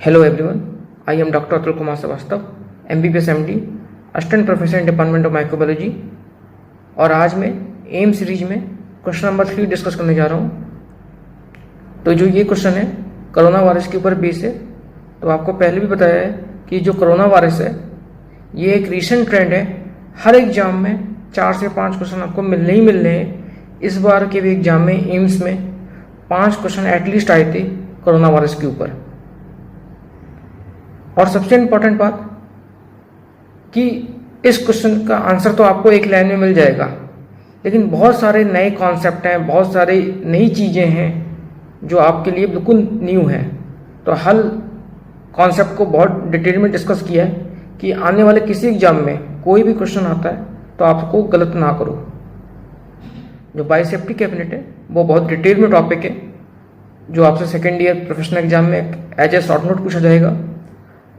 Hello everyone, I am Dr. Atul Kumar Srivastava, MBBS MD, assistant professor in department of microbiology. और आज मैं M series में question number 3 discuss करने जा रहा हूँ। तो जो ये क्वेश्चन है कोरोना वायरस के ऊपर बेस है। तो आपको पहले भी बताया है कि जो कोरोना वायरस है ये एक रीसेंट ट्रेंड है। हर एग्जाम में 4 से 5 क्वेश्चन आपको मिलने ही मिलने हैं। इस बार के भी एग्जाम में एम्स में 5 क्वेश्चन एटलीस्ट आए थे कोरोना वायरस के ऊपर। और सबसे इम्पोर्टेंट बात कि इस क्वेश्चन का आंसर तो आपको एक लाइन में मिल जाएगा, लेकिन बहुत सारे नए कॉन्सेप्ट हैं, बहुत सारी नई चीज़ें हैं जो आपके लिए बिल्कुल न्यू हैं। तो हर कॉन्सेप्ट को बहुत डिटेल में डिस्कस किया है कि आने वाले किसी एग्जाम में कोई भी क्वेश्चन आता है तो आपको गलत ना करो। जो बायोसेफ्टी कैबिनेट है वो बहुत डिटेल में टॉपिक है जो आपसे सेकेंड ईयर प्रोफेशनल एग्जाम में एज ए शॉर्ट नोट पूछा जाएगा।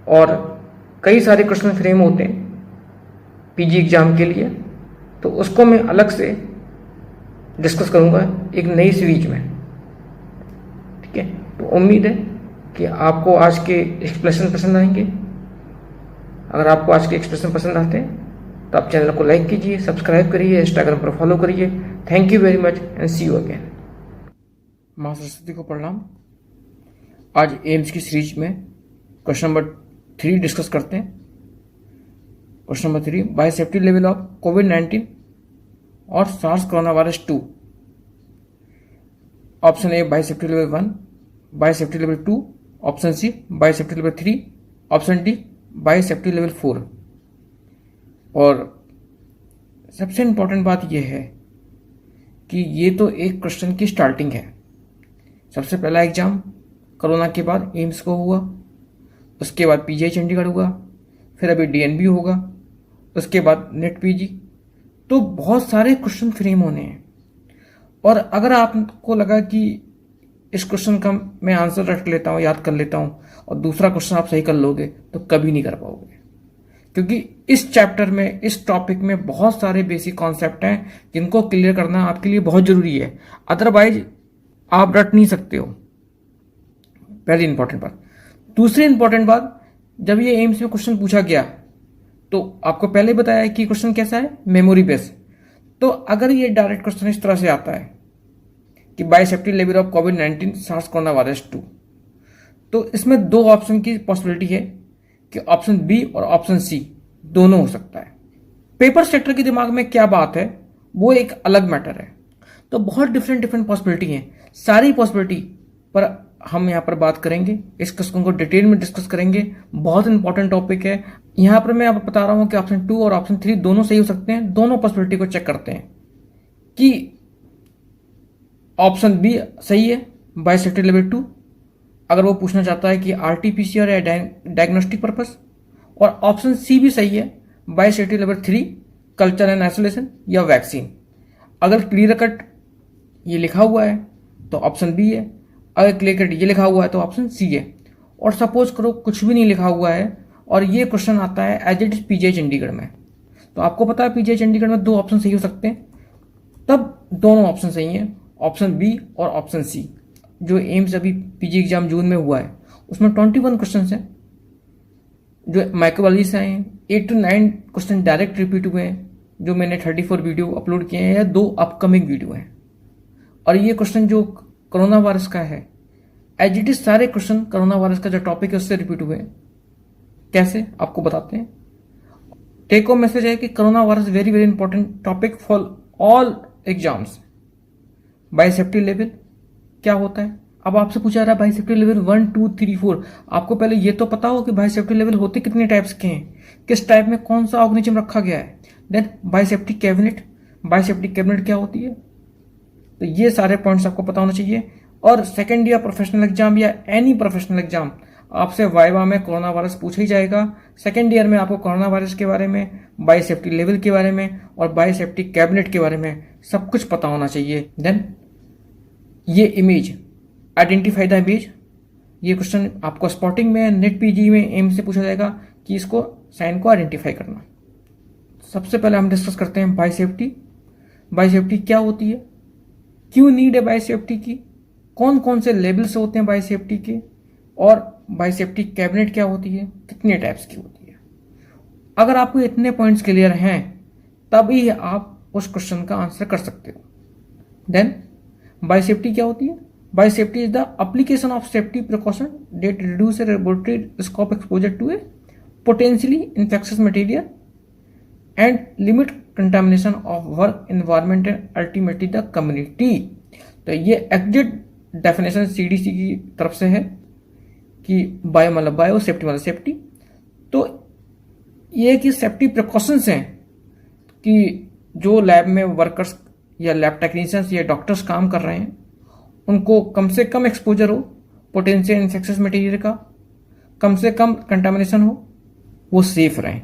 और कई सारे क्वेश्चन फ्रेम होते हैं पीजी एग्जाम के लिए, तो उसको मैं अलग से डिस्कस करूंगा एक नई सीरीज में। ठीक है, तो उम्मीद है कि आपको आज के एक्सप्लेनेशन पसंद आएंगे। अगर आपको आज के एक्सप्लेनेशन पसंद आते हैं तो आप चैनल को लाइक कीजिए, सब्सक्राइब करिए, इंस्टाग्राम पर फॉलो करिए। Thank you very much and see you again. माँ सरस्वती को प्रणाम। आज एम्स की सीरीज में क्वेश्चन नंबर 3 डिस्कस करते हैं। Question number 3, biosafety level of कोविड-19 और SARS corona virus 2। Option A biosafety level 1, biosafety level 2, option C biosafety level 3, option D biosafety level 4। और सबसे इंपॉर्टेंट बात यह है कि ये तो एक क्वेश्चन की स्टार्टिंग है। सबसे पहला एग्जाम कोरोना के बाद एम्स को हुआ, उसके बाद पीजीआई चंडीगढ़ हुआ, फिर अभी डीएनबी होगा, उसके बाद नेट पीजी। तो बहुत सारे क्वेश्चन फ्रेम होने हैं। और अगर आपको लगा कि इस क्वेश्चन का मैं आंसर रख लेता हूँ, याद कर लेता हूँ और दूसरा क्वेश्चन आप सही कर लोगे, तो कभी नहीं कर पाओगे। क्योंकि इस चैप्टर में, इस टॉपिक में बहुत सारे बेसिक कॉन्सेप्ट हैं जिनको क्लियर करना आपके लिए बहुत जरूरी है। अदरवाइज आप रट नहीं सकते हो। पहली इंपॉर्टेंट बात। दूसरी इंपॉर्टेंट बात, जब ये एम्स में क्वेश्चन पूछा गया तो आपको पहले बताया कि क्वेश्चन कैसा है, मेमोरी बेस्ड। तो अगर ये डायरेक्ट क्वेश्चन इस तरह से आता है कि बायोसेफ्टी लेवल ऑफ कोविड-19 सार्स कोरोना वायरस 2, तो इसमें 2 ऑप्शन की पॉसिबिलिटी है कि ऑप्शन बी और ऑप्शन सी दोनों हो सकता है। पेपर सेक्टर के दिमाग में क्या बात है वो एक अलग मैटर है। तो बहुत डिफरेंट पॉसिबिलिटी हैं। सारी पॉसिबिलिटी पर हम यहाँ पर बात करेंगे, इस क्वेश्चन को डिटेल में डिस्कस करेंगे। बहुत इंपॉर्टेंट टॉपिक है। यहाँ पर मैं आपको बता रहा हूँ कि ऑप्शन 2 और ऑप्शन 3 दोनों सही हो सकते हैं। दोनों पॉसिबिलिटी को चेक करते हैं कि ऑप्शन बी सही है, बायोसेफ्टी लेवल 2, अगर वो पूछना चाहता है कि आरटीपीसीआर या डायग्नोस्टिक पर्पस। और ऑप्शन सी भी सही है, biosafety level 3, culture and isolation या वैक्सीन। अगर क्लियर कट ये लिखा हुआ है तो ऑप्शन बी है, अगर क्लियर कट ये लिखा हुआ है तो ऑप्शन सी है। और सपोज करो कुछ भी नहीं लिखा हुआ है और ये क्वेश्चन आता है as it is PGI Chandigarh में, तो आपको पता है पीजीआई चंडीगढ़ में 2 ऑप्शन सही हो सकते हैं, तब दोनों ऑप्शन सही हैं, ऑप्शन बी और ऑप्शन सी। जो एम्स अभी पीजी एग्जाम जून में हुआ है उसमें 21 क्वेश्चन हैं जो माइक्रोबायोलॉजी से आए हैं। 8 to 9 क्वेश्चन डायरेक्ट रिपीट हुए हैं जो मैंने 34 वीडियो अपलोड किए हैं या 2 अपकमिंग वीडियो हैं। और ये क्वेश्चन जो कोरोना वायरस का है, एज इट इज सारे क्वेश्चन कोरोना वायरस का जो टॉपिक है उससे रिपीट हुए हैं। कैसे आपको बताते हैं। टेक होम मैसेज है कि corona virus very very important topic for all exams. Biosafety level क्या होता है, अब आपसे पूछा रहा है बायोसेफ्टी लेवल 1, 2, 3, 4। आपको पहले ये तो पता हो कि बायोसेफ्टी लेवल होते कितने टाइप्स के हैं, किस टाइप में कौन सा ऑर्गेनिज्म रखा गया है। Then biosafety cabinet, biosafety cabinet क्या होती है, तो ये सारे पॉइंट्स आपको पता होना चाहिए। और सेकेंड ईयर प्रोफेशनल एग्जाम या एनी प्रोफेशनल एग्जाम आपसे वाइवा में कोरोना वायरस पूछा ही जाएगा। सेकेंड ईयर में आपको कोरोना वायरस के बारे में, बायोसेफ्टी लेवल के बारे में और बायोसेफ्टी कैबिनेट के बारे में सब कुछ पता होना चाहिए। देन ये इमेज, आइडेंटिफाई द इमेज, ये क्वेश्चन आपको स्पॉटिंग में, नेट पीजी में एम से पूछा जाएगा कि इसको साइन को आइडेंटिफाई करना। सबसे पहले हम डिस्कस करते हैं बायोसेफ्टी। बायोसेफ्टी क्या होती है, क्यों नीड है बायोसेफ्टी की, कौन कौन से लेवल्स होते हैं बायोसेफ्टी के, और बायोसेफ्टी कैबिनेट क्या होती है, कितने टाइप्स की होती है। अगर आपको इतने पॉइंट्स क्लियर हैं तभी आप उस क्वेश्चन का आंसर कर सकते हो। देन बायोसेफ्टी क्या होती है? Biosafety is the application of safety precaution that reduce laboratory risk of exposure to a potentially infectious material and limit contamination of work environment and ultimately the community. तो ये exact definition CDC की तरफ से है कि bio मतलब bio, safety मतलब safety. तो ये कि सेफ्टी प्रिकॉशंस हैं कि जो लैब में वर्कर्स या लैब टेक्नीशियंस या डॉक्टर्स काम कर रहे हैं उनको कम से कम एक्सपोजर हो पोटेंशियल इन्फेक्शियस मटेरियल का, कम से कम कंटामिनेशन हो, वो सेफ रहें,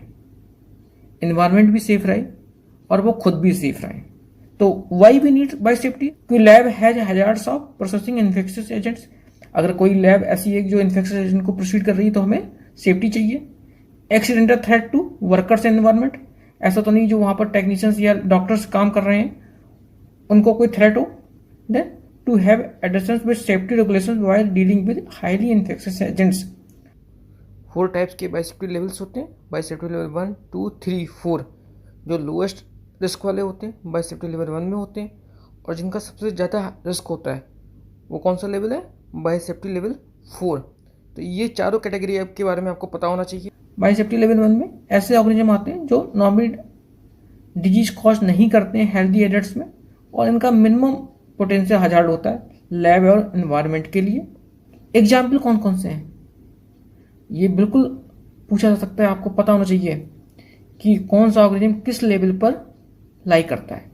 इन्वायरमेंट भी सेफ रहे और वो खुद भी सेफ रहें। तो why we need bio safety? क्योंकि lab has hazards of processing infectious agents. अगर कोई लैब ऐसी है जो इन्फेक्शियस एजेंट को प्रोसीड कर रही है तो हमें सेफ्टी चाहिए। Accidental threat to workers environment, ऐसा तो नहीं जो वहां पर टेक्नीशियंस या डॉक्टर्स काम कर रहे हैं उनको कोई थ्रेट हो। Then to have adjustment with safety regulations while dealing with highly infectious agents. 4 types के बायोसेफ्टी लेवल्स होते हैं। बायोसेफ्टी लेवल 1, 2, 3, 4 जो लोएस्ट रिस्क वाले होते हैं बायोसेफ्टी लेवल 1 में होते हैं, और जिनका सबसे ज़्यादा रिस्क होता है वो कौन सा लेवल है? Biosafety level 4। तो ये चारों कैटेगरी के बारे में आपको पता होना चाहिए। बायोसेफ्टी लेवल 1 में ऐसे ऑर्गेनिज्म आते हैं जो नॉर्मली डिजीज कॉज नहीं करते हैं हेल्दी एडल्ट्स में, और इनका मिनिमम पोटेंशियल हजार्ड होता है लैब और एनवायरनमेंट के लिए। एग्जाम्पल कौन कौन से हैं ये बिल्कुल पूछा जा सकता है, आपको पता होना चाहिए कि कौन सा ऑर्गेनिज्म किस लेवल पर लाई करता है।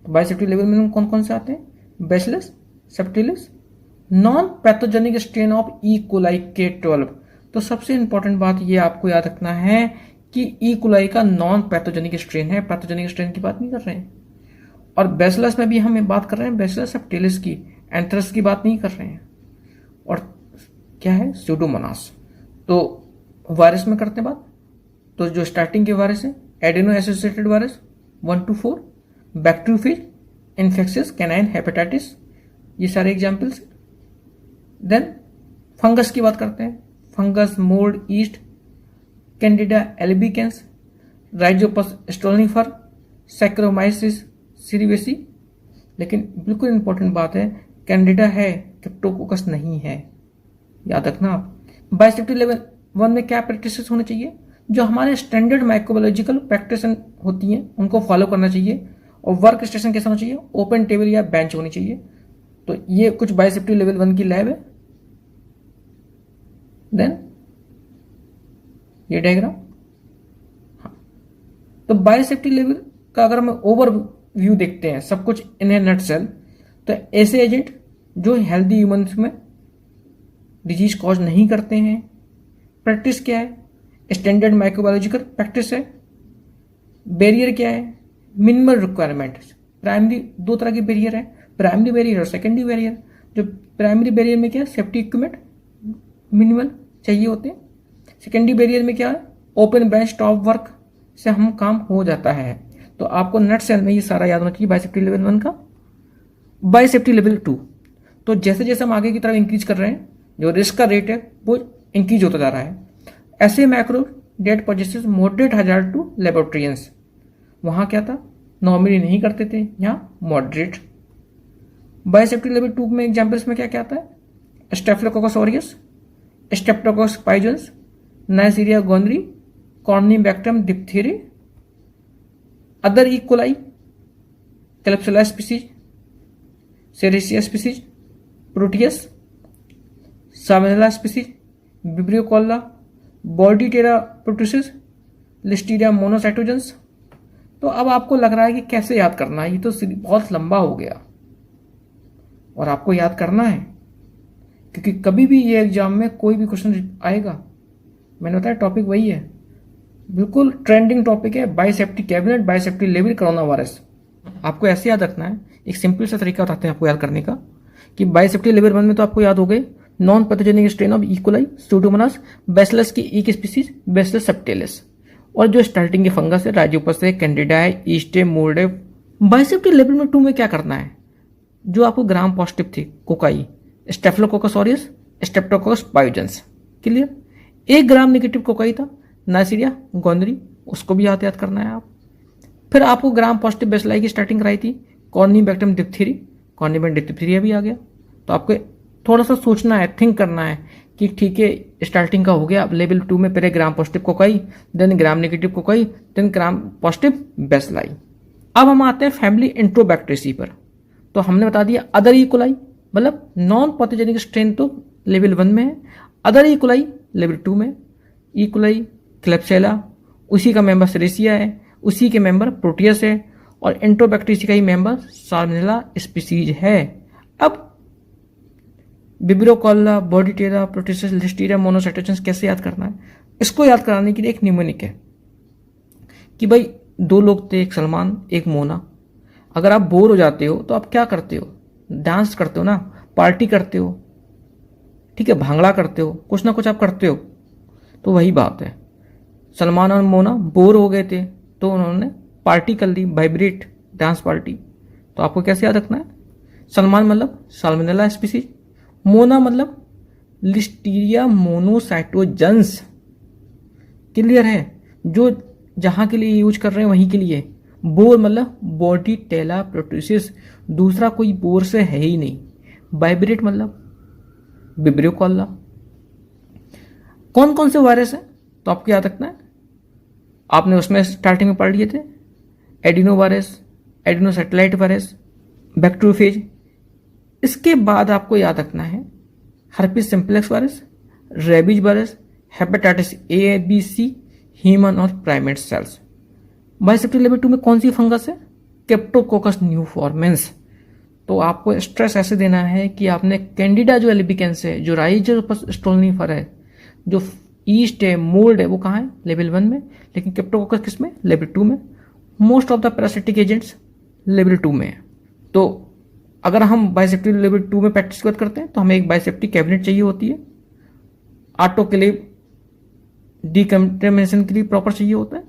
तो बायोसेफ्टी लेवल में कौन कौन से आते हैं? Bacillus subtilis, non pathogenic strain of E coli K12। तो सबसे इंपॉर्टेंट बात ये आपको याद रखना है कि ई कोलाई का नॉन पैथोजेनिक स्ट्रेन है, पैथोजेनिक स्ट्रेन की बात नहीं कर रहे हैं। और बैसिलस में भी हम बात कर रहे हैं बैसिलस सेप्टिलिस की, एंथ्रेक्स की बात नहीं कर रहे हैं। और क्या है? स्यूडोमोनास। तो वायरस में करते हैं बात, तो जो स्टार्टिंग के वायरस है adeno associated virus 1 to 4, bacteriophage, infectious canine hepatitis, ये सारे एग्जाम्पल्स। देन फंगस की बात करते हैं, fungus, mould, yeast, candida albicans, rhizopus stolonifer, saccharomyces cerevisiae. लेकिन बिल्कुल इंपॉर्टेंट बात है, कैंडिडा है, क्रिप्टोकोकस नहीं है, याद रखना आप। बायोसेफ्टी लेवल 1 में क्या प्रैक्टिसेस होने चाहिए? जो हमारे स्टैंडर्ड माइक्रोबायोलॉजिकल प्रैक्टिस होती हैं उनको फॉलो करना चाहिए। और वर्क स्टेशन कैसा होना चाहिए? ओपन टेबल या बेंच होनी चाहिए। तो ये कुछ बायोसेफ्टी लेवल 1 की लैब है। देन ये डायग्राम, हाँ। तो बायोसेफ्टी लेवल का अगर हम ओवर व्यू देखते हैं सब कुछ इन ए नटसेल, तो ऐसे एजेंट जो हेल्दी ह्यूमंस में डिजीज कॉज नहीं करते हैं। प्रैक्टिस क्या है? स्टैंडर्ड माइक्रोबायोलॉजिकल प्रैक्टिस है। बैरियर क्या है? Minimal requirement. प्राइमरी 2 तरह के बैरियर है, प्राइमरी बैरियर और सेकेंडरी बैरियर। जो प्राइमरी बैरियर में क्या है? सेफ्टी इक्विपमेंट मिनिमल चाहिए होते हैं। सेकेंडरी बैरियर में क्या है? ओपन बेंच टॉप वर्क से हम काम हो जाता है। तो आपको नट सेल में ये सारा याद होना चाहिए बायोसेफ्टी लेवल 1 का। बायोसेफ्टी लेवल 2, तो जैसे जैसे हम आगे की तरफ इंक्रीज कर रहे हैं जो रिस्क का रेट है वो इंक्रीज होता जा रहा है। ऐसे microbe that poses moderate hazard to laboratorians. वहां क्या था? नॉर्मली नहीं करते थे, यहाँ मॉडरेट। बायोसेफ्टी लेवल 2 में एग्जाम्पल्स में क्या क्या आता है? Staphylococcus aureus, streptococcus pyogenes, neisseria gonorrhoeae, corynebacterium diphtheriae, other E coli, klebsiella species, serratia species, proteus, salmonella species, vibrio cholerae, bordetella pertussis, listeria monocytogenes. तो अब आपको लग रहा है कि कैसे याद करना है, ये तो बहुत लंबा हो गया और आपको याद करना है क्योंकि कभी भी ये एग्जाम में कोई भी क्वेश्चन आएगा, मैंने बताया टॉपिक वही है, बिल्कुल ट्रेंडिंग टॉपिक है, biosafety cabinet, biosafety level, corona virus. आपको ऐसे याद रखना है। एक सिंपल सा तरीका बताते हैं आपको याद करने का कि बायोसेफ्टी लेवल 1 में तो आपको याद हो गए non pathogenic strain of E coli, Pseudomonas, bacillus की एक स्पीसीज बैसिलस सबटिलिस, और जो स्टार्टिंग के फंगस है राइजोपस है, कैंडिडा है, ईस्ट है, मोल्ड है। बायोसेफ्टी लेवल में 2 में क्या करना है? जो आपको ग्राम पॉजिटिव थी cocci, staphylococcus aureus, streptococcus pyogenes, clear. 1 gram negative cocci था, नाइसीरिया गोंदरी, उसको भी याद करना है आप। फिर आपको ग्राम पॉजिटिव बेसिलाई की स्टार्टिंग कराई थी, कॉर्निबैक्टरम डिप्थीरी, कॉर्निबैक्टरम डिप्थीरिया भी आ गया। तो आपको थोड़ा सा सोचना है, थिंक करना है कि ठीक है स्टार्टिंग का हो गया। अब लेवल 2 में पहले gram positive cocci, then gram negative cocci, then gram positive bacilli. अब हम आते हैं फैमिली इंट्रोबैक्टेरियसी पर। तो हमने बता दिया अदर इकोलाई, मतलब नॉन पैथोजेनिक स्ट्रेन तो लेवल 1 में है, अदर इकोलाई लेवल 2 में। इकोलाई क्लेप्सिला उसी का मेंबर सेरेसिया है, उसी के मेंबर प्रोटियस है, और इंट्रोबैक्टेरियसी का ही मेंबर साल्मोनेला स्पीसीज है। अब vibrio cholerae, bordetella, proteus, listeria, monocytogenes कैसे याद करना है? इसको याद कराने के लिए एक निमोनिक है कि भाई 2 लोग थे, एक सलमान एक मोना। अगर आप बोर हो जाते हो तो आप क्या करते हो? डांस करते हो ना, पार्टी करते हो, ठीक है, भांगड़ा करते हो, कुछ ना कुछ आप करते हो। तो वही बात है, सलमान और मोना बोर हो गए थे तो उन्होंने पार्टी कर ली, वाइब्रेट डांस पार्टी। तो आपको कैसे याद रखना है? सलमान मतलब साल्मोनेला स्पीसीज, मोना मतलब लिस्टीरिया मोनोसाइटोजेंस। क्लियर है? जो जहां के लिए यूज कर रहे हैं वहीं के लिए। बोर मतलब बॉडीटेला प्रोट्यूसिस, दूसरा कोई बोर से है ही नहीं। वाइब्रेट मतलब विब्रियो कॉलरा। कौन कौन से वायरस है तो आपको याद रखना है, आपने उसमें स्टार्टिंग में पढ़ लिए थे, adeno virus, adeno satellite virus, bacteriophage. इसके बाद आपको याद रखना है herpes simplex virus, rabies virus, hepatitis A, B, C, human और प्राइमेट सेल्स। बायोसेफ्टी लेवल 2 में कौन सी फंगस है? क्रिप्टोकोकस न्यूफॉर्मेंस। तो आपको स्ट्रेस ऐसे देना है कि आपने कैंडिडा जो एल्बिकेंस है, जो राइजोपस स्टोल्निफर है, जो ईस्ट है, मोल्ड है, वो कहाँ है? लेवल 1 में। लेकिन क्रिप्टोकोकस किस में? लेवल 2 में। Most of the parasitic agents level 2 में है। तो अगर हम बायोसेफ्टी लेवल 2 में प्रैक्टिस करते हैं तो हमें एक बायोसेफ्टी कैबिनेट चाहिए होती है, ऑटोक्लेव डिकंटेमिनेशन के लिए प्रॉपर चाहिए होता है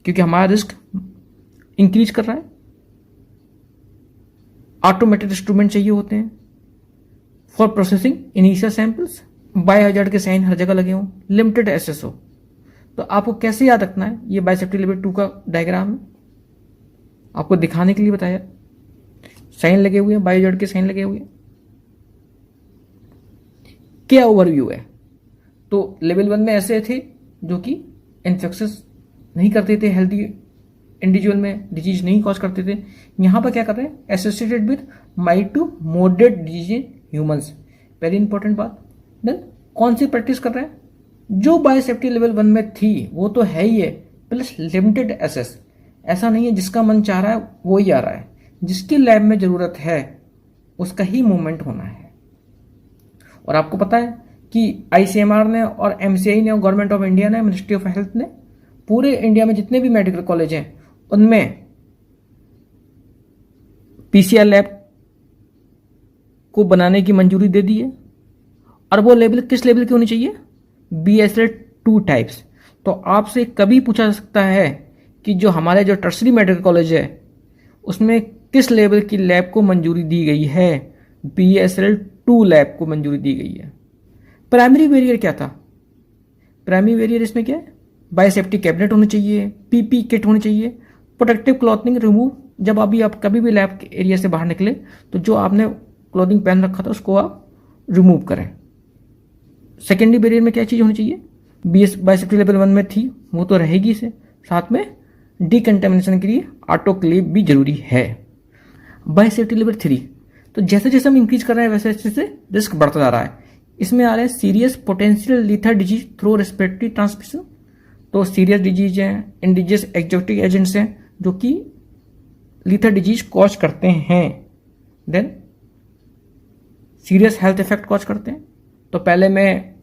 क्योंकि हमारा रिस्क इंक्रीज कर रहा है। ऑटोमेटेड इंस्ट्रूमेंट चाहिए होते हैं for processing initial samples, biohazard के साइन हर जगह लगे हों, लिमिटेड एसएसओ। तो आपको कैसे याद रखना है? ये बायोसेफ्टी लेवल 2 का डायग्राम है, आपको दिखाने के लिए बताया। साइन लगे हुए हैं, बायोहजार्ड के साइन लगे हुए हैं। क्या ओवरव्यू है? तो लेवल 1 में ऐसे थे जो कि इन्फेक्शस नहीं करते थे, हेल्दी इंडिविजुअल में डिजीज नहीं कॉज करते थे। यहां पर क्या कर रहे हैं? Associated with mild to moderate disease in humans. Very important बात। देन कौन सी प्रैक्टिस कर रहे हैं? जो बायोसेफ्टी लेवल 1 में थी वो तो है ही है, प्लस लिमिटेड एसेस। ऐसा नहीं है जिसका मन चाह रहा है वो ही आ रहा है, जिसकी लैब में जरूरत है उसका ही मूवमेंट होना है। और आपको पता है कि आईसीएमआर ने और एमसीआई ने और गवर्नमेंट ऑफ इंडिया ने, मिनिस्ट्री ऑफ हेल्थ ने पूरे इंडिया में जितने भी मेडिकल कॉलेज हैं उनमें पीसीआर लैब को बनाने की मंजूरी दे दी है। और वो लेवल किस लेवल की होनी चाहिए? BSL 2 types. तो आपसे कभी पूछा जा सकता है कि जो हमारे जो टर्सरी मेडिकल कॉलेज है उसमें किस लेवल की लैब को मंजूरी दी गई है? BSL 2 लैब को मंजूरी दी गई है। प्राइमरी बैरियर क्या था? प्राइमरी बैरियर इसमें क्या है? बायोसेफ्टी कैबिनेट होनी चाहिए, पीपी किट होनी चाहिए, प्रोटेक्टिव क्लॉथिंग रिमूव। जब अभी आप कभी भी लैब के एरिया से बाहर निकले तो जो आपने क्लॉथिंग पहन रखा था उसको आप रिमूव करें। सेकेंडरी बैरियर में क्या चीज़ होनी चाहिए? बायोसेफ्टी लेवल 1 में थी वो तो रहेगी से, साथ में डिकंटेमिनेशन के लिए ऑटोक्लेव भी जरूरी है। बायोसेफ्टी लेवल 3, तो जैसे जैसे हम इंक्रीज कर रहे हैं वैसे वैसे रिस्क बढ़ता जा रहा है। इसमें आ रहे हैं serious potential lethal disease through respiratory transmission. तो सीरियस डिजीज हैं, इंडिजियस एक्जोटिक एजेंट्स हैं जो कि लीथल डिजीज कॉज करते हैं, then serious health effect cause करते हैं। तो पहले में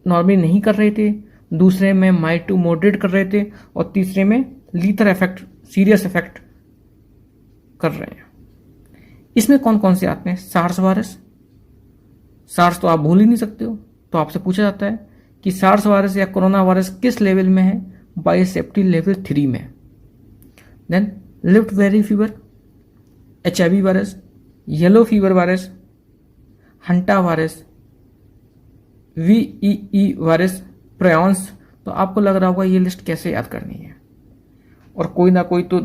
नॉर्मली नहीं कर रहे थे, दूसरे में माइल्ड टू मॉडरेट कर रहे थे, और तीसरे में लीथल इफेक्ट, सीरियस इफेक्ट कर रहे हैं। इसमें कौन कौन से आते हैं? SARS virus. सार्स तो आप भूल ही नहीं सकते हो, तो आपसे पूछा जाता है कि सार्स वायरस या कोरोना वायरस किस लेवल में है? बायोसेफ्टी लेवल 3 में। Then rift valley fever, HIV virus, yellow fever virus, hanta virus, VEE virus, prions. तो आपको लग रहा होगा ये लिस्ट कैसे याद करनी है, और कोई ना कोई तो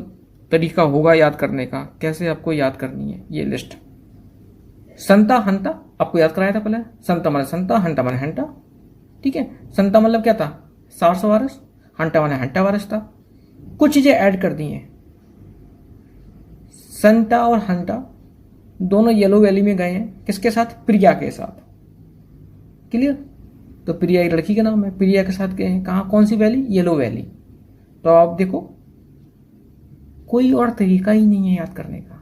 तरीका होगा याद करने का, कैसे आपको याद करनी है ये लिस्ट। संता हंता आपको याद कराया था पहले, संता माने संता, हंटा माने हंटा, ठीक है। संता मतलब क्या था, सार्स वायरस, हंटा माने हंटा वायरस था। कुछ चीजें ऐड कर दी हैं, संता और हंटा दोनों येलो वैली में गए हैं, किसके साथ, प्रिया के साथ, क्लियर। तो प्रिया एक लड़की का नाम है, प्रिया के साथ गए हैं कहाँ, कौन सी वैली, येलो वैली। तो आप देखो कोई और तरीका ही नहीं है याद करने का।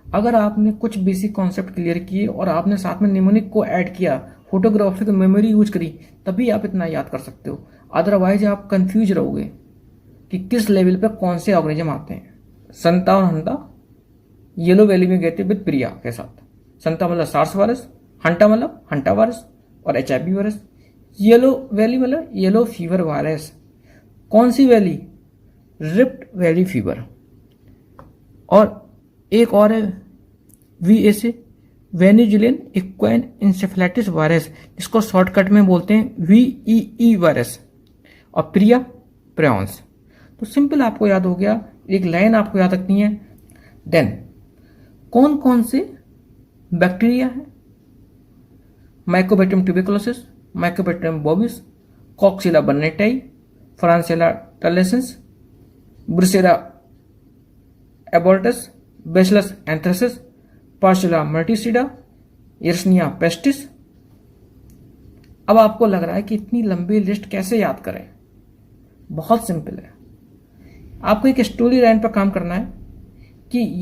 अगर आपने कुछ बेसिक कॉन्सेप्ट क्लियर किए और आपने साथ में निमोनिक को ऐड किया, फोटोग्राफिक मेमोरी यूज करी, तभी आप इतना याद कर सकते हो। अदरवाइज आप कंफ्यूज रहोगे कि किस लेवल पे कौन से ऑर्गेनिज्म आते हैं। संता और हंता येलो वैली में गए थे विद प्रिया के साथ। संता मतलब सार्स वायरस, हंटा मतलब हंटा वायरस और HIV वायरस। येलो वैली मतलब येलो फीवर वायरस। कौन सी वैली, रिफ्ट वैली फीवर। और एक और है VAC, Venezuelan equine encephalitis virus, जिसको शॉर्टकट में बोलते हैं VEE वायरस। और प्रिया, प्रायॉन्स। तो सिंपल आपको याद हो गया, एक लाइन आपको याद रखनी है। देन कौन कौन से बैक्टीरिया है, mycobacterium tuberculosis, mycobacterium bovis, coxiella burnetii, francisella tularensis, brucella abortus, bacillus anthracis, pasteurella multocida, yersinia pestis. अब आपको लग रहा है कि इतनी लंबी लिस्ट कैसे याद करें, बहुत सिंपल है। आपको एक स्टोरी लाइन पर काम करना है कि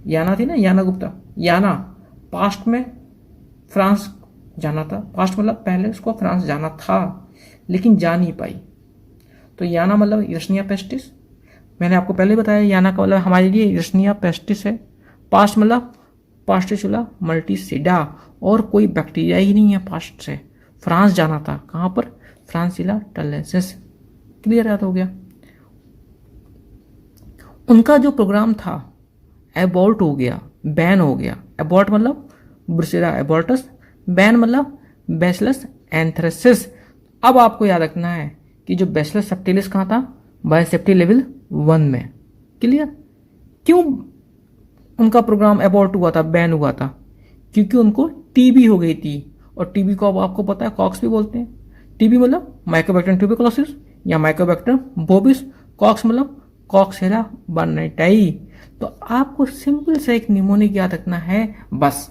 याना थी ना, याना गुप्ता, याना पास्ट में फ्रांस जाना था, पास्ट मतलब पहले उसको फ्रांस जाना था लेकिन जा नहीं पाई। तो याना मतलब यर्सनिया पेस्टिस। मैंने आपको पहले बताया याना का मतलब हमारे लिए यर्सनिया पेस्टिस है। पास्ट मतलब पास्टिचुला मल्टीसीडा, और कोई बैक्टीरिया ही नहीं है पास्ट से। फ्रांस जाना था, कहाँ पर, फ्रांसिला टलेंसिस। क्लियर याद हो गया। उनका जो प्रोग्राम था एबॉर्ट हो गया, बैन हो गया। एबॉर्ट मतलब ब्रुसेरा एबॉर्टस, बैन मतलब बैसिलस एंथ्रेसिस। अब आपको याद रखना है कि जो बैसिलस सबटिलिस कहाँ था, बायोसेफ्टी लेवल 1 में। क्लियर। क्यों उनका प्रोग्राम एबॉर्ट हुआ था, बैन हुआ था, क्योंकि उनको टीबी हो गई थी। और टीबी को अब आपको पता है कॉक्स भी बोलते हैं। टीबी मतलब माइकोबैक्टीरियम ट्यूबरकुलोसिस या माइकोबैक्टीरियम बोविस, कॉक्स मतलब कॉक्सिला बर्नेटाई। तो आपको सिंपल से एक निमोनिक याद रखना है बस,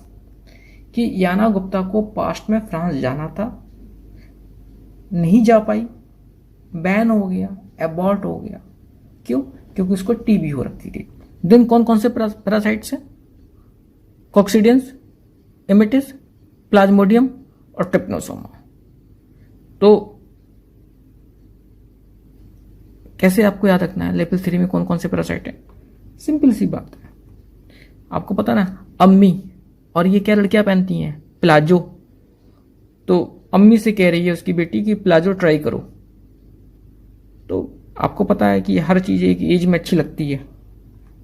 कि याना गुप्ता को पास्ट में फ्रांस जाना था, नहीं जा पाई, बैन हो गया, एबॉर्ट हो गया। क्यों, क्योंकि उसको टीबी हो रखी थी। देन कौन कौन से पैरासाइट्स हैं, कॉक्सीडियंस, एमिटिस, प्लाज्मोडियम और ट्रिप्नोसोमा। तो कैसे आपको याद रखना है लेवल 3 में कौन कौन से पैरासाइट है, सिंपल सी बात है। आपको पता ना, अम्मी, और ये क्या लड़कियां पहनती हैं, प्लाजो। तो अम्मी से कह रही है उसकी बेटी कि प्लाजो ट्राई करो। तो आपको पता है कि हर चीज एक एज में अच्छी लगती है,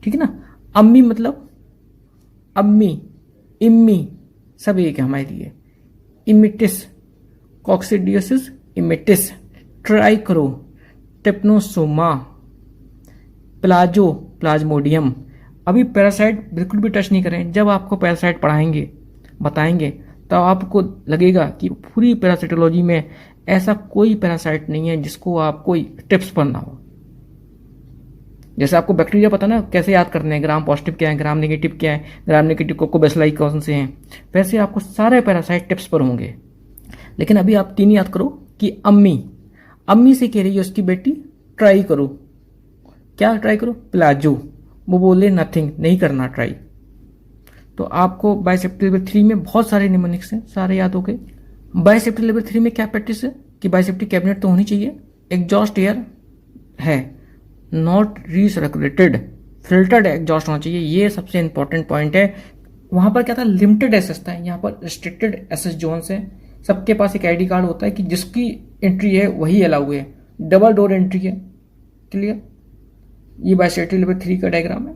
ठीक है ना। अम्मी मतलब अम्मी, इम्मी सब एक है हमारे लिए। इमिटिस, कॉक्सिडियोसिस इमिटिस, ट्राई करो, टेप्नोसोमा, प्लाजो, प्लाज्मोडियम। अभी पैरासाइट बिल्कुल भी टच नहीं करें। जब आपको पैरासाइट पढ़ाएंगे, बताएंगे, तो आपको लगेगा कि पूरी पैरासाइटोलॉजी में ऐसा कोई पैरासाइट नहीं है जिसको आप कोई टिप्स पढ़ना हो। जैसे आपको बैक्टीरिया पता ना कैसे याद करने हैं, ग्राम पॉजिटिव क्या है, ग्राम नेगेटिव क्या है, ग्राम नेगेटिव कोकोबैसिलाई कौन से हैं, वैसे आपको सारे पैरासाइट टिप्स पर होंगे। लेकिन अभी आप 3 याद करो कि अम्मी से कह रही है उसकी बेटी ट्राई करो, क्या ट्राई करो, प्लाजो। वो बोले नथिंग, नहीं करना ट्राई। तो आपको बायोसेफ्टी लेवल 3 में बहुत सारे निमोनिक्स हैं, सारे याद हो गए। बायोसेफ्टी लेवल 3 में क्या प्रैक्टिस है कि बायोसेफ्टी कैबिनेट तो होनी चाहिए, एग्जॉस्ट एयर है, नॉट रीसर्कुलेटेड, फिल्टर्ड एग्जॉस्ट होना चाहिए। ये सबसे इंपॉर्टेंट पॉइंट है। वहां पर क्या था, लिमिटेड एसेस था, यहाँ पर रिस्ट्रिक्टेड एसेस जोन्स है। सबके पास एक आईडी कार्ड होता है कि जिसकी एंट्री है वही अलाउ है, डबल डोर एंट्री है। क्लियर। ये बायोसेफ्टी लेवल 3 का डायग्राम है।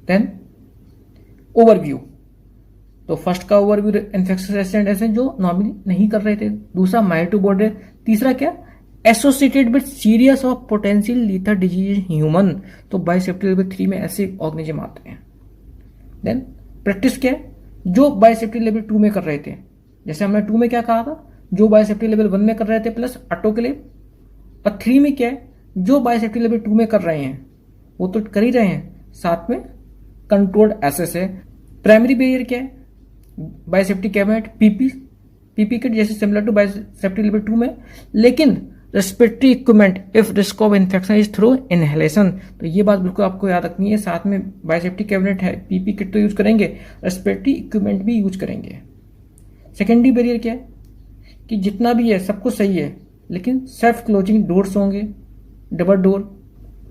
Then overview. तो फर्स्ट का ओवरव्यू इन्फेक्शस रेसिस्टेंट ऐसे जो नॉर्मली नहीं कर रहे थे, दूसरा माइल्ड टू मॉडरेट, तीसरा क्या associated with serious of potential lethal disease human. तो बायोसेफ्टी लेवल 3 में ऐसे ऑर्गेनिज्म आते हैं। देन प्रैक्टिस क्या है, जो बायोसेफ्टी लेवल 2 में कर रहे थे, जैसे हमने 2 में क्या कहा था, जो बायोसेफ्टी लेवल 1 में कर रहे थे प्लस ऑटोक्लेव, और 3 में क्या है, जो बायोसेफ्टी लेवल 2 में कर रहे हैं वो तो कर ही रहे हैं, साथ में कंट्रोल्ड एसेस है। प्राइमरी बैरियर क्या है, बायोसेफ्टी कैबिनेट पीपी किट जैसे सिमिलर टू बायोसेफ्टी लेवल 2 में, लेकिन respiratory equipment if risk of infection is through inhalation. तो ये बात बिल्कुल आपको याद रखनी है, साथ में बायोसेफ्टी कैबिनेट है, पीपी किट तो यूज करेंगे, रेस्पिरेटरी इक्विपमेंट भी यूज करेंगे। सेकेंडरी बैरियर क्या है कि जितना भी है सब कुछ सही है, लेकिन सेल्फ क्लोजिंग डोर्स होंगे, डबल डोर,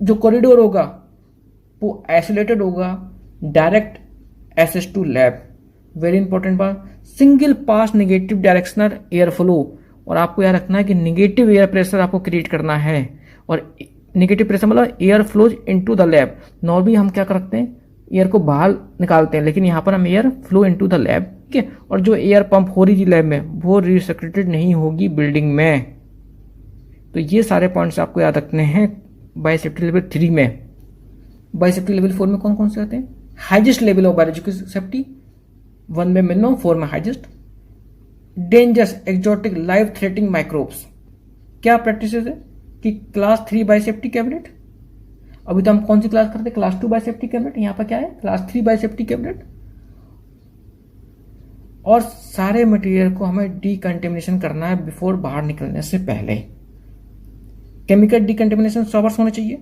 जो कॉरिडोर होगा वो आइसोलेटेड होगा, direct access to lab, very important बात, single pass negative directional air flow, और आपको याद रखना है कि नेगेटिव एयर प्रेशर आपको क्रिएट करना है, और नेगेटिव प्रेशर मतलब air flows into the lab. Normally हम क्या करते हैं, एयर को बाहर निकालते हैं, लेकिन यहाँ पर हम air flow into the lab, ठीक है। और जो एयर पंप हो रही थी लैब में वो रिसेक्रेटेड नहीं होगी बिल्डिंग में। तो ये सारे पॉइंट्स आपको याद रखने हैं बायोसेफ्टी लेवल 3 में। बायोसेफ्टी लेवल 4 में कौन कौन से आते हैं, highest level of biological safety, 1 में मिनिमम, 4 में highest. Dangerous exotic life threatening microbes, क्या प्रैक्टिस है कि क्लास 3 बायोसेफ्टी कैबिनेट, अभी तो हम कौन सी क्लास करते हैं, क्लास 2 बायोसेफ्टी कैबिनेट, यहां पर क्या है क्लास 3 बायोसेफ्टी कैबिनेट। और सारे मटेरियल को हमें डीकंटेमिनेशन करना है बिफोर बाहर निकलने से पहले। केमिकल डीकंटेमिनेशन 100% होना चाहिए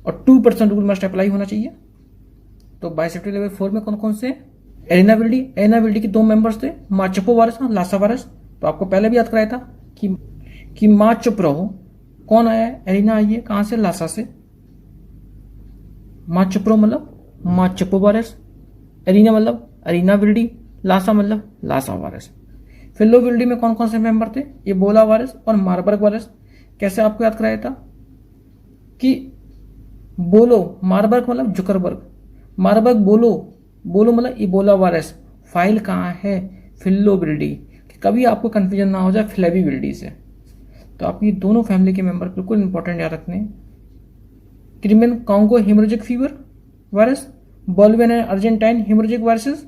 और 2% रूल मस्ट अप्लाई होना चाहिए। तो बायोसेफ्टी लेवल 4 में कौन कौन से, एरिना विल्डी के 2 मेंबर्स थे, मार्चोपो वायरस और लासा वायरस। तो आपको पहले भी याद कराया था कि माँ चुप रहो, कौन आया है, एरिना आई है, कहां से, लासा से। माँ चुप रहो मतलब मार्चोपो वायरस, एरिना मतलब एरिना विल्डी, लासा मतलब लासा वायरस। फिल्लो विल्डी में कौन कौन से मेंबर थे, इबोला वायरस और मार्बर्ग वायरस। कैसे आपको याद कराया था कि बोलो, मार्बर्ग मतलब जुकरबर्ग, मार्बर्ग बोलो मतलब इबोला वायरस, फाइल कहाँ है, फिल्लो विल्डी, कभी आपको कंफ्यूजन ना हो जाए फ्लेवी विल्डी से। तो आप ये दोनों फैमिली के मेंबर बिल्कुल इंपॉर्टेंट याद रखने। Crimean Congo haemorrhagic fever virus, Bolivian and Argentine haemorrhagic viruses,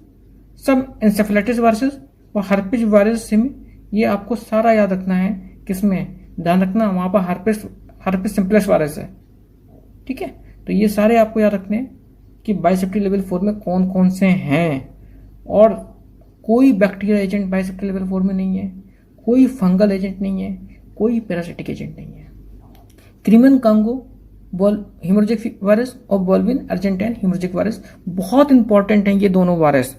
सब इंसेफेलाइटिस वायरसेस और हर्पिस वायरस सिम, ये आपको सारा याद रखना है। किसमें ध्यान रखना, वहां पर हर्पिस सिम्प्लेक्स वायरस है, ठीक है। तो ये सारे आपको याद रखने हैं कि बायोसेफ्टी लेवल 4 में कौन कौन से हैं। और कोई बैक्टीरिया एजेंट बायोसेफ्टी लेवल 4 में नहीं है, कोई फंगल एजेंट नहीं है, कोई पैरासिटिक एजेंट नहीं है। क्रिमियन कांगो हेमोरेजिक वायरस और बोल्वियन अर्जेंटाइन हेमोरेजिक वायरस बहुत इंपॉर्टेंट हैं। ये दोनों वायरस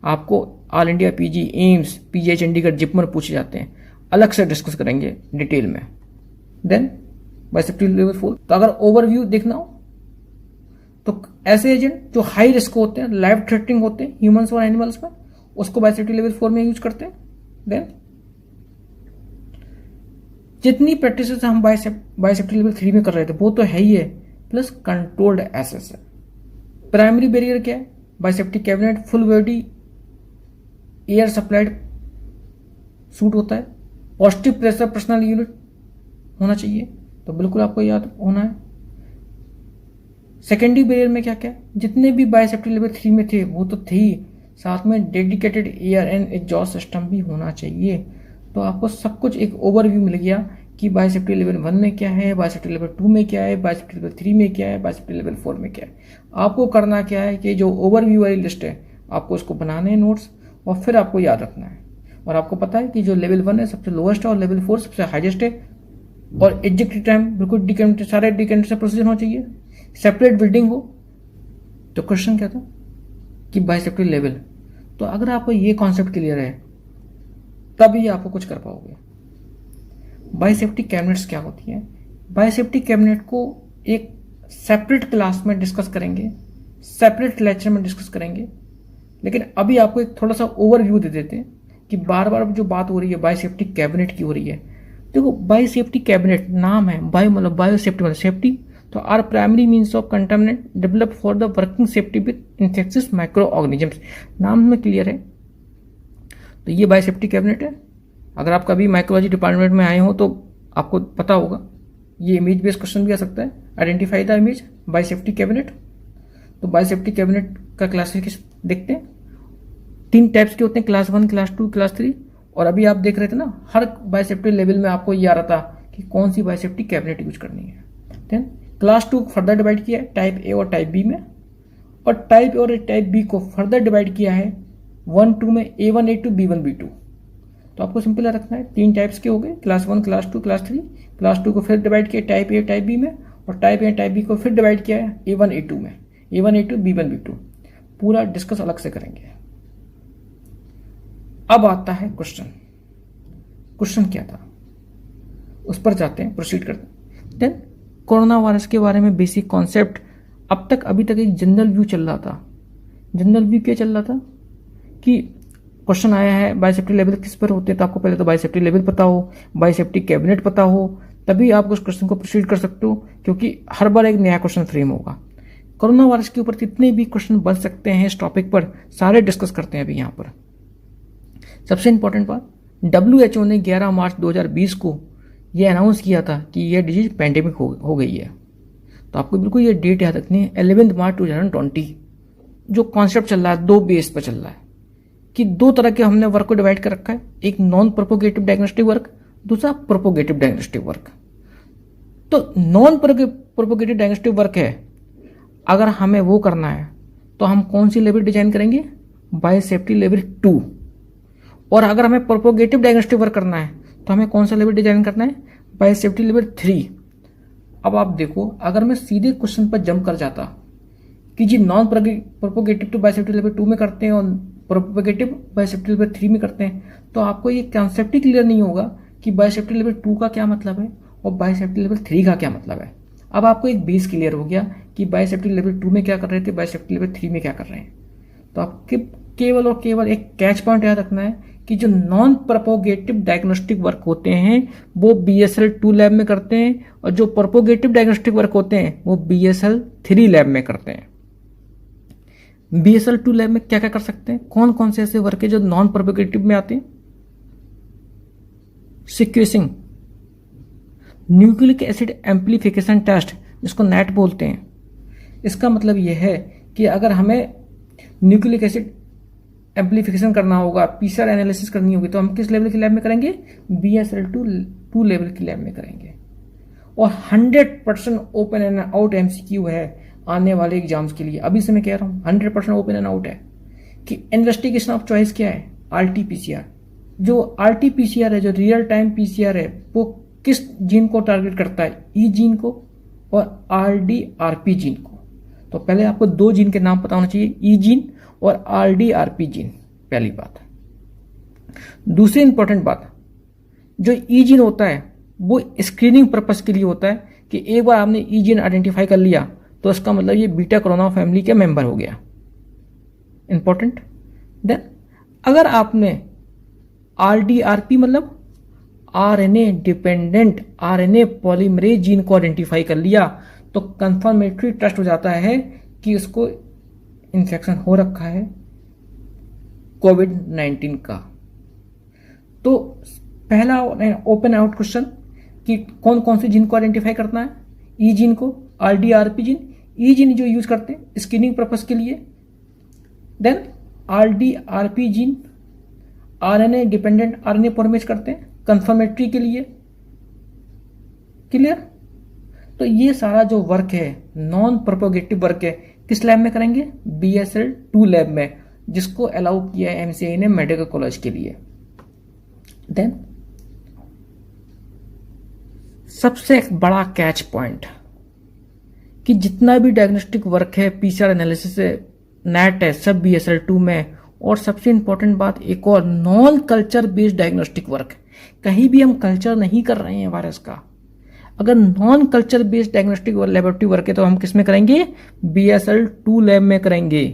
आपको all India PG, AIIMS, PGI Chandigarh, JIPMER पूछे जाते हैं, अलग से डिस्कस करेंगे डिटेल में। देन बायोसेफ्टी लेवल 4, तो अगर ओवरव्यू देखना हो तो ऐसे एजेंट जो हाई रिस्क होते हैं, लाइफ थ्रेटनिंग होते हैं ह्यूमंस और एनिमल्स में, उसको बायोसेफ्टी लेवल 4 में यूज करते हैं। देन जितनी प्रैक्टिस हम बायोसेफ्टी लेवल 3 में कर रहे थे वो तो है ही है, प्लस कंट्रोल्ड एसेस है। प्राइमरी बैरियर क्या है, biosafety cabinet full body air supplied suit होता है, पॉजिटिव प्रेशर पर्सनल यूनिट होना चाहिए, तो बिल्कुल आपको याद होना है। सेकेंडरी बैरियर में क्या क्या, जितने भी बायोसेफ्टी लेवल 3 में थे वो तो थे ही, साथ में dedicated air and exhaust system भी होना चाहिए। तो आपको सब कुछ एक ओवरव्यू मिल गया कि बायोसेफ्टी लेवल 1 में क्या है, बायोसेफ्टी लेवल 2 में क्या है, बायोसेफ्टी लेवल 3 में क्या है, बायोसेफ्टी लेवल 4 में क्या है। आपको करना क्या है कि जो ओवरव्यू वाली लिस्ट है आपको उसको बनाने हैं नोट्स, और फिर आपको याद रखना है। और आपको पता है कि जो लेवल 1 है सबसे लोएस्ट है और लेवल 4 सबसे हाईएस्ट है। और एग्जेक्ट टाइम बिल्कुल सारे डिकेंट प्रोसीजर होना चाहिए, सेपरेट बिल्डिंग हो। तो क्वेश्चन क्या था कि बायोसेफ्टी लेवल, तो अगर आपको ये कॉन्सेप्ट क्लियर है तभी आपको कुछ कर पाओगे। बायोसेफ्टी कैबिनेट्स क्या होती हैं, बायोसेफ्टी कैबिनेट को एक सेपरेट क्लास में डिस्कस करेंगे, सेपरेट लेक्चर में डिस्कस करेंगे, लेकिन अभी आपको एक थोड़ा सा ओवरव्यू दे देते हैं कि बार बार जो बात हो रही है बायोसेफ्टी कैबिनेट की हो रही है। देखो बायोसेफ्टी कैबिनेट नाम है, बायो मतलब बायोसेफ्टी मतलब सेफ्टी, तो are primary means of contaminant develop for the working safety with infectious microorganisms. नाम में क्लियर है। तो ये बायोसेफ्टी कैबिनेट है। अगर आप कभी माइक्रोलॉजी डिपार्टमेंट में आए हो तो आपको पता होगा। ये इमेज बेस्ड क्वेश्चन भी आ सकता है। Identify the image biosafety cabinet. तो बायोसेफ्टी कैबिनेट का क्लासिफिकेशन देखते हैं। 3 टाइप्स के होते हैं, क्लास 1, क्लास 2, क्लास 3। और अभी आप देख रहे थे ना, हर बायोसेफ्टी लेवल में आपको ये आ रहा था कि कौन सी बायोसेफ्टी कैबिनेट यूज करनी है। देन क्लास 2 फर्दर डिवाइड किया है टाइप ए और टाइप बी में, और टाइप ए और टाइप बी को फर्दर डिवाइड किया है 1, 2 में, A1, A2, B1, B2। तो आपको सिंपल रखना है, 3 टाइप्स के हो गए, क्लास 1, क्लास 2, क्लास 3। क्लास 2 को फिर डिवाइड किया टाइप ए टाइप बी में, और टाइप ए टाइप बी को फिर डिवाइड किया है A1, A2 में, A1, A2, B1, B2। पूरा डिस्कस अलग से करेंगे। अब आता है क्वेश्चन क्या था उस पर जाते हैं, प्रोसीड करते हैं। देन कोरोना वायरस के बारे में बेसिक कॉन्सेप्ट। अभी तक एक जनरल व्यू चल रहा था। जनरल व्यू क्या चल रहा था कि क्वेश्चन आया है बायोसेफ्टी लेवल किस पर होते हैं, तो आपको पहले तो बायोसेफ्टी लेवल पता हो, बायोसेफ्टी कैबिनेट पता हो, तभी आप उस क्वेश्चन को प्रोसीड कर सकते हो, क्योंकि हर बार एक नया क्वेश्चन फ्रेम होगा। कोरोना वायरस के ऊपर जितने भी क्वेश्चन बन सकते हैं इस टॉपिक पर, सारे डिस्कस करते हैं अभी यहाँ पर। सबसे इंपॉर्टेंट बात, WHO ने 11 मार्च 2020 को यह अनाउंस किया था कि यह डिजीज पैंडेमिक हो गई है। तो आपको बिल्कुल ये डेट याद रखनी है, 11 मार्च 2020। जो कॉन्सेप्ट चल रहा है 2 बेस पर चल रहा है कि 2 तरह के हमने वर्क को डिवाइड कर रखा है, एक नॉन प्रोपोगेटिव डायग्नोस्टिक वर्क, दूसरा प्रोपोगेटिव डायग्नोस्टिक वर्क। तो नॉन प्रोपोगेटिव डायग्नोस्टिक वर्क है, अगर हमें वो करना है तो हम कौन सी लेवल डिजाइन करेंगे, बायोसेफ्टी लेवल 2। और अगर हमें प्रोपोगेटिव डायग्नोस्टिक वर्क करना है तो हमें कौन सा लेवल डिजाइन करना है, बायोसेफ्टी लेवल 3। अब आप देखो, अगर मैं सीधे क्वेश्चन पर जंप कर जाता कि जी नॉन प्रोपोगेटिव तो बायोसेफ्टी लेवल 2 में करते हैं और प्रोपोगेटिव बायोसेफ्टी लेवल 3 में करते हैं, तो आपको ये कॉन्सेप्ट ही क्लियर नहीं होगा कि बायोसेफ्टी लेवल 2 का क्या मतलब है और बायोसेफ्टी लेवल 3 का क्या मतलब है। अब आपको एक बेस क्लियर हो गया कि बायोसेफ्टी लेवल 2 में क्या कर रहे थे, बायोसेफ्टी लेवल 3 में क्या कर रहे हैं। तो आपके केवल और केवल एक कैच पॉइंट याद रखना है कि जो नॉन प्रोपोगेटिव डायग्नोस्टिक वर्क होते हैं वो BSL 2 लैब में करते हैं, और जो प्रोपोगेटिव डायग्नोस्टिक वर्क होते हैं वो BSL 3 लैब में करते हैं। BSL 2 लैब में क्या क्या कर सकते हैं, कौन कौन से ऐसे वर्क है जो नॉन प्रोपोगेटिव में आते हैं। Sequencing, nucleic acid amplification test, जिसको NAT बोलते हैं। इसका मतलब यह है कि अगर हमें न्यूक्लिक एसिड एम्प्लीफिकेशन करना होगा, PCR एनालिसिस करनी होगी, तो हम किस लेवल की लैब में करेंगे, BSL 2 लेवल की लैब में करेंगे। और 100% ओपन एंड आउट MCQ है आने वाले एग्जाम्स के लिए। अभी से मैं कह रहा हूँ 100% ओपन एंड आउट है कि इन्वेस्टिगेशन ऑफ चॉइस क्या है, RT-PCR। जो RT-PCR है, जो रियल टाइम PCR है, वो किस जीन को टारगेट करता है, E जीन को और RDRP जीन को। तो पहले आपको 2 जीन के नाम पता होना चाहिए, E जीन और RDRP जीन, पहली बात। दूसरी इंपॉर्टेंट बात, जो E जीन होता है वो स्क्रीनिंग पर्पस के लिए होता है कि एक बार आपने E जीन आइडेंटिफाई कर लिया तो इसका मतलब ये बीटा कोरोना फैमिली के मेंबर हो गया, इंपॉर्टेंट। देन अगर आपने RDRP मतलब RNA dependent RNA polymerase gene को आइडेंटिफाई कर लिया तो कंफर्मेटरी टेस्ट हो जाता है कि उसको इन्फेक्शन हो रखा है COVID-19 का। तो पहला ओपन आउट क्वेश्चन कि कौन कौन से जीन को आइडेंटिफाई करना है, E जीन को, RDRP जीन। E जीन जो यूज करते हैं स्क्रीनिंग पर्पस के लिए। देन RDRP gene RNA dependent RNA polymerase करते हैं कंफर्मेटरी के लिए। क्लियर। तो ये सारा जो वर्क है नॉन प्रोपोगेटिव वर्क है, किस लैब में करेंगे, BSL 2 लैब में, जिसको अलाउ किया है MCI ने मेडिकल कॉलेज के लिए। देन सबसे बड़ा कैच पॉइंट कि जितना भी डायग्नोस्टिक वर्क है, PCR एनालिसिस है, NAT है, सब BSL 2 में। और सबसे इंपॉर्टेंट बात एक और, non culture based diagnostic work. कहीं भी हम कल्चर नहीं कर रहे हैं वायरस का। अगर non culture based diagnostic laboratory work है तो हम किस में करेंगे, BSL 2 लैब में करेंगे।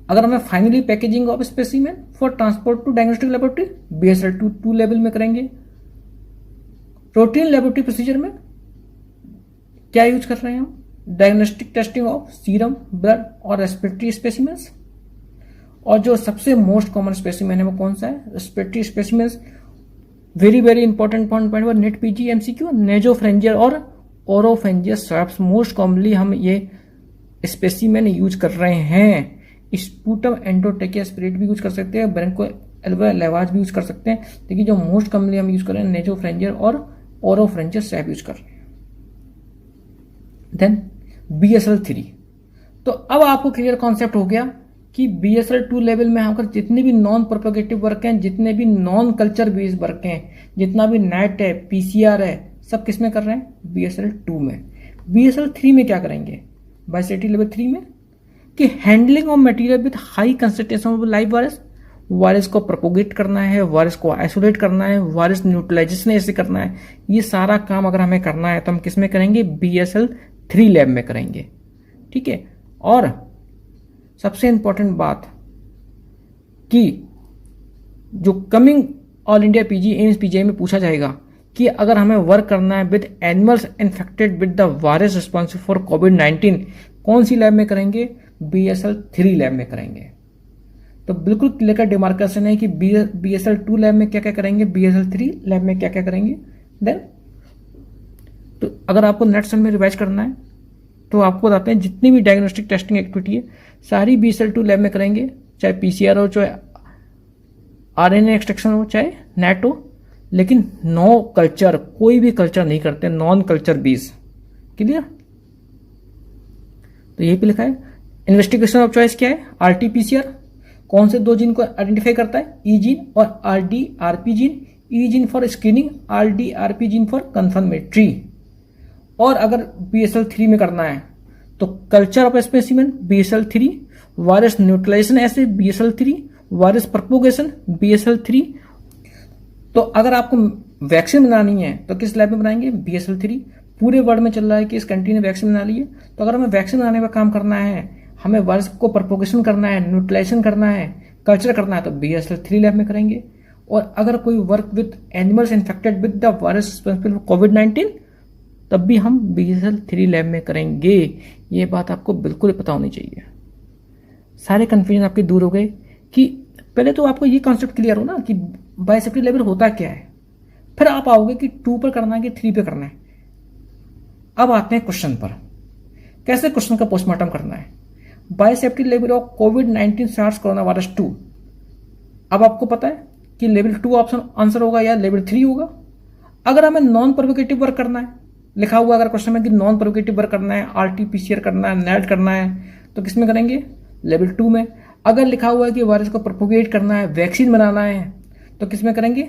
अगर हमें finally packaging of specimen for transport to diagnostic laboratory, BSL 2 level में करेंगे। रूटीन लेबोरेटरी प्रोसीजर में क्या यूज कर रहे हैं हम? Diagnostic testing of serum, blood और रेस्पिरेटरी स्पेसिमेंस। और जो सबसे मोस्ट कॉमन स्पेसिमेन है वो कौन सा है? Respiratory specimens. Very very important point वो नेट पीजी एमसीक्यू, नेजोफ्रेंजियल और ओरोफेंजियल स्वैप्स मोस्ट कॉमनली हम ये स्पेसिमेन यूज कर रहे हैं। स्पूटम एंडोटेकिया स्पिरिट भी यूज कर सकते हैं, ब्रेंको एल्वा लेवाज भी यूज कर सकते हैं, लेकिन जो मोस्ट कॉमनली हम यूज कर रहे हैं नेजोफ्रेंजियल और ओरोफ्रेंजियल स्वैप यूज कर रहे हैं। Then BSL-3। तो अब आपको क्लियर कॉन्सेप्ट हो गया कि BSL-2 लेवल में आकर जितने भी नॉन प्रोपेगेटिव वर्क हैं, जितने भी नॉन कल्चर बेस्ड वर्क हैं, जितना भी नेट है, PCR है, सब किस में कर रहे हैं? BSL-2 में। BSL-3 में क्या करेंगे? बायोसेफ्टी लेवल 3 में कि handling of material with high concentration of live virus, virus को प्रोपोगेट करना है, वायरस को आइसोलेट करना है, वायरस न्यूट्रलाइजेशन ऐसे करना है। ये सारा काम अगर हमें करना है तो हम किस में करेंगे? BSL-3 लैब में करेंगे। ठीक है। और सबसे इंपॉर्टेंट बात कि जो coming all India PG AIIMS PGI में पूछा जाएगा कि अगर हमें वर्क करना है with animals infected with the virus responsible for कोविड-19, कौन सी लैब में करेंगे? BSL-3 लैब में करेंगे। तो बिल्कुल क्लियर का डिमार्केशन है कि BSL-2 लैब में क्या क्या करेंगे, BSL-3 लैब में क्या क्या करेंगे। देन तो अगर आपको नेट सेल में रिवाइज करना है तो आपको बताते हैं जितनी भी डायग्नोस्टिक टेस्टिंग एक्टिविटी है सारी BSL-2 लैब में करेंगे, चाहे PCR हो, चाहे RNA एक्सट्रैक्शन हो, चाहे नेट हो, लेकिन नो कल्चर, कोई भी कल्चर नहीं करते, नॉन कल्चर बेस। क्लियर? तो यही पे लिखा है। इन्वेस्टिगेशन ऑफ चॉइस क्या है? RT-PCR। कौन से दो जीन को आइडेंटिफाई करता है? ई जीन और RD-RP जीन। E gene for screening, RD-RP gene for confirmatory. और अगर BSL-3 में करना है तो culture of specimen BSL-3, virus neutralization ऐसे BSL-3, वायरस प्रोपोगेशन BSL-3। तो अगर आपको वैक्सीन बनानी है तो किस लैब में बनाएंगे? BSL-3। पूरे वर्ल्ड में चल रहा है कि इस कंट्री ने वैक्सीन बना ली है, तो अगर हमें वैक्सीन बनाने का काम करना है, हमें वायरस को प्रोपोगेशन करना है, न्यूट्रलाइजेशन करना है, कल्चर करना है, तो BSL-3 लैब में करेंगे। और अगर कोई work with animals infected with the virus responsible for कोविड-19, तब भी हम BSL-3 लैब में करेंगे। ये बात आपको बिल्कुल पता होनी चाहिए। सारे कंफ्यूजन आपके दूर हो गए कि पहले तो आपको ये कॉन्सेप्ट क्लियर हो ना कि बायोसेफ्टी लेवल होता क्या है, फिर आप आओगे कि 2 पर करना है कि 3 पे करना है। अब आते हैं क्वेश्चन पर, कैसे क्वेश्चन का पोस्टमार्टम करना है। बायोसेफ्टी लेवल ऑफ कोविड-19 सार्स कोरोना वायरस 2। अब आपको पता है कि लेवल 2 ऑप्शन आंसर होगा या लेवल 3 होगा। अगर हमें नॉन प्रोपोगेटिव वर्क करना है, लिखा हुआ अगर क्वेश्चन में कि नॉन प्रोपोगेटिव वर्क करना है, RT-PCR करना है, नेट करना है, तो किस में करेंगे? लेवल 2 में। अगर लिखा हुआ है कि वायरस को प्रोपोगेट करना है, वैक्सीन बनाना है, तो किस में करेंगे?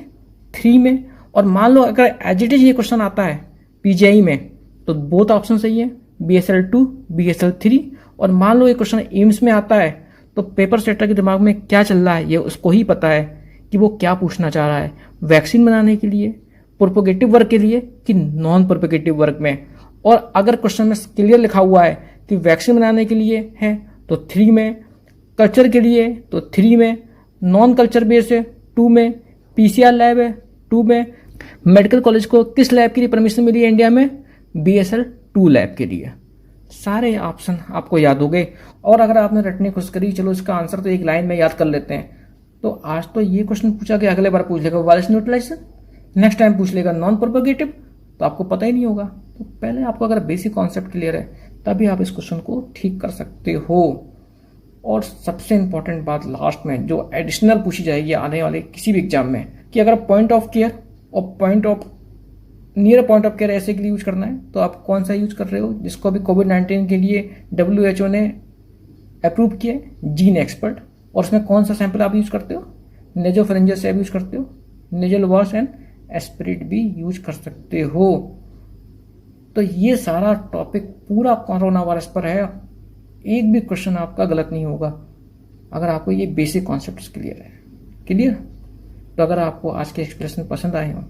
3 में। और मान लो अगर एज इट इज ये क्वेश्चन आता है पीजीआई में, तो बोथ ऑप्शन सही है, BSL-2, BSL-3। और मान लो ये क्वेश्चन एम्स में आता है तो पेपर सेटर के दिमाग में क्या चल रहा है ये उसको ही पता है कि वो क्या पूछना चाह रहा है, वैक्सीन बनाने के लिए, प्रोपोगेटिव वर्क के लिए कि नॉन प्रोपोगेटिव वर्क में। और अगर क्वेश्चन में क्लियर लिखा हुआ है कि वैक्सीन बनाने के लिए है तो 3 में, कल्चर के लिए तो 3 में, नॉन कल्चर बेस है 2 में, PCR लैब है 2 में, मेडिकल कॉलेज को किस लैब के लिए परमिशन मिली है इंडिया में? BSL-2 लैब के लिए। सारे ऑप्शन आपको याद हो गए। और अगर आपने रटने की कोशिश करी, चलो इसका आंसर तो एक लाइन में याद कर लेते हैं, तो आज तो ये क्वेश्चन पूछा कि अगले बार पूछ लेगा वायरस न्यूट्रलाइजेशन, नेक्स्ट टाइम पूछ लेगा नॉन प्रोपोगेटिव, तो आपको पता ही नहीं होगा। तो पहले आपको अगर बेसिक कॉन्सेप्ट क्लियर है तभी आप इस क्वेश्चन को ठीक कर सकते हो। और सबसे इंपॉर्टेंट बात लास्ट में जो एडिशनल पूछी जाएगी आने वाले किसी भी एग्जाम में, कि अगर पॉइंट ऑफ केयर और point of near point of care ऐसे के लिए यूज करना है तो आप कौन सा यूज कर रहे हो, जिसको अभी कोविड-19 के लिए WHO ने अप्रूव किया है, जीन एक्सपर्ट। और उसमें कौन सा सैंपल आप यूज करते हो? नेजोफरेंजियल स्वैब यूज करते हो, नेजल वॉश एंड एस्पिरिट भी यूज कर सकते हो। तो ये सारा टॉपिक पूरा कोरोना वायरस पर है, एक भी क्वेश्चन आपका गलत नहीं होगा अगर आपको ये बेसिक कॉन्सेप्ट क्लियर है। क्लियर? तो अगर आपको आज के एक्सप्लेनेशन पसंद आए हो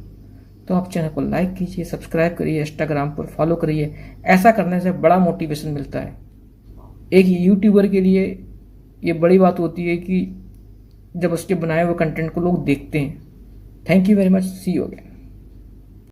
तो आप चैनल को लाइक कीजिए, सब्सक्राइब करिए, इंस्टाग्राम पर फॉलो करिए। ऐसा करने से बड़ा मोटिवेशन मिलता है। एक यूट्यूबर के लिए ये बड़ी बात होती है कि जब उसके बनाए हुए कंटेंट को लोग देखते हैं। Thank you very much, see you again.